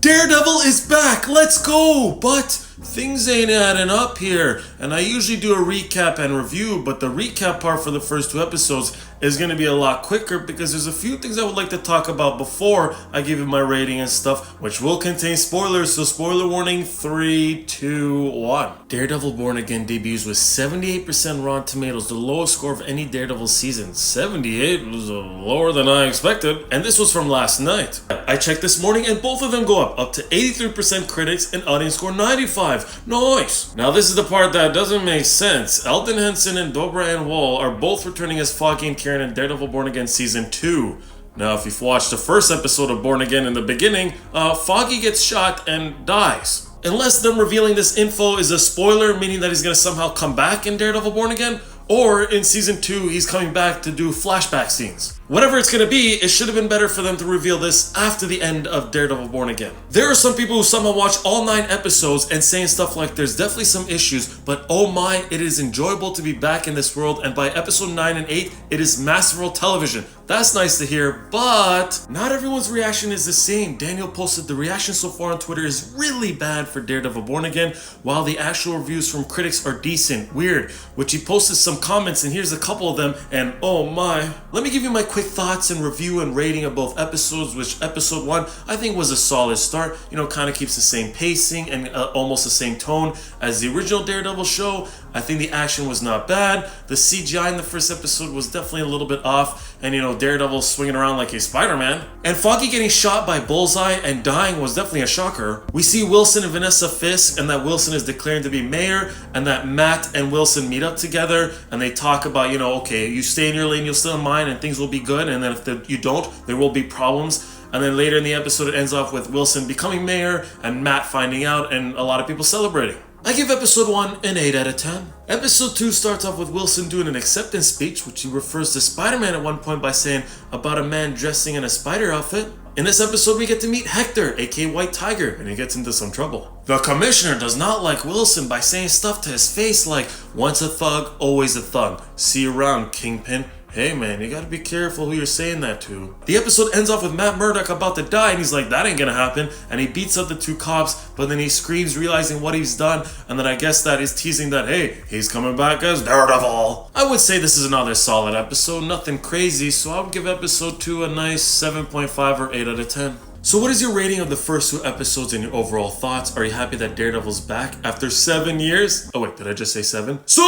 Daredevil is back! Let's go! But things ain't adding up here. And I usually do a recap and review, but the recap part for the first two episodes is going to be a lot quicker because there's a few things I would like to talk about before I give you my rating and stuff, which will contain spoilers. So spoiler warning, 3, 2, 1. Daredevil Born Again debuts with 78% Rotten Tomatoes, the lowest score of any Daredevil season. 78 was lower than I expected. And this was from last night. I checked this morning and both of them go up to 83% critics and audience score 95. Nice! Now this is the part that doesn't make sense. Eldon Henson and Dobra Ann Wall are both returning as Foggy and Karen in Daredevil Born Again Season 2. Now if you've watched the first episode of Born Again in the beginning, Foggy gets shot and dies. Unless them revealing this info is a spoiler, meaning that he's going to somehow come back in Daredevil Born Again, or in Season 2 he's coming back to do flashback scenes. Whatever it's going to be, it should have been better for them to reveal this after the end of Daredevil Born Again. There are some people who somehow watch all 9 episodes and saying stuff like there's definitely some issues, but oh my, it is enjoyable to be back in this world, and by episode 9 and 8, it is masterful television. That's nice to hear, but not everyone's reaction is the same. Daniel posted the reaction so far on Twitter is really bad for Daredevil Born Again, while the actual reviews from critics are decent. Weird, which he posted some comments, and here's a couple of them, and oh my. Let me give you my quick thoughts and review and rating of both episodes, which episode 1 I think was a solid start. Kind of keeps the same pacing and almost the same tone as the original Daredevil show. I think the action was not bad. The CGI in the first episode was definitely a little bit off, and Daredevil swinging around like a Spider-Man. And Foggy getting shot by Bullseye and dying was definitely a shocker. We see Wilson and Vanessa Fisk, and that Wilson is declaring to be mayor, and that Matt and Wilson meet up together, and they talk about, okay, you stay in your lane, you'll stay in mine, and things will be good, and then if you don't, there will be problems. And then later in the episode, it ends off with Wilson becoming mayor and Matt finding out and a lot of people celebrating. I give episode 1 an 8 out of 10. Episode 2 starts off with Wilson doing an acceptance speech, which he refers to Spider-Man at one point by saying about a man dressing in a spider outfit. In this episode, we get to meet Hector, aka White Tiger, and he gets into some trouble. The commissioner does not like Wilson by saying stuff to his face like, once a thug, always a thug. See you around, Kingpin. Hey man, you gotta be careful who you're saying that to. The episode ends off with Matt Murdock about to die, and he's like, that ain't gonna happen, and he beats up the 2 cops, but then he screams realizing what he's done, and then I guess that is teasing that, hey, he's coming back as Daredevil. I would say this is another solid episode, nothing crazy, so I would give episode 2 a nice 7.5 or 8 out of 10. So what is your rating of the first 2 episodes and your overall thoughts? Are you happy that Daredevil's back after 7 years? Oh wait, did I just say 7? So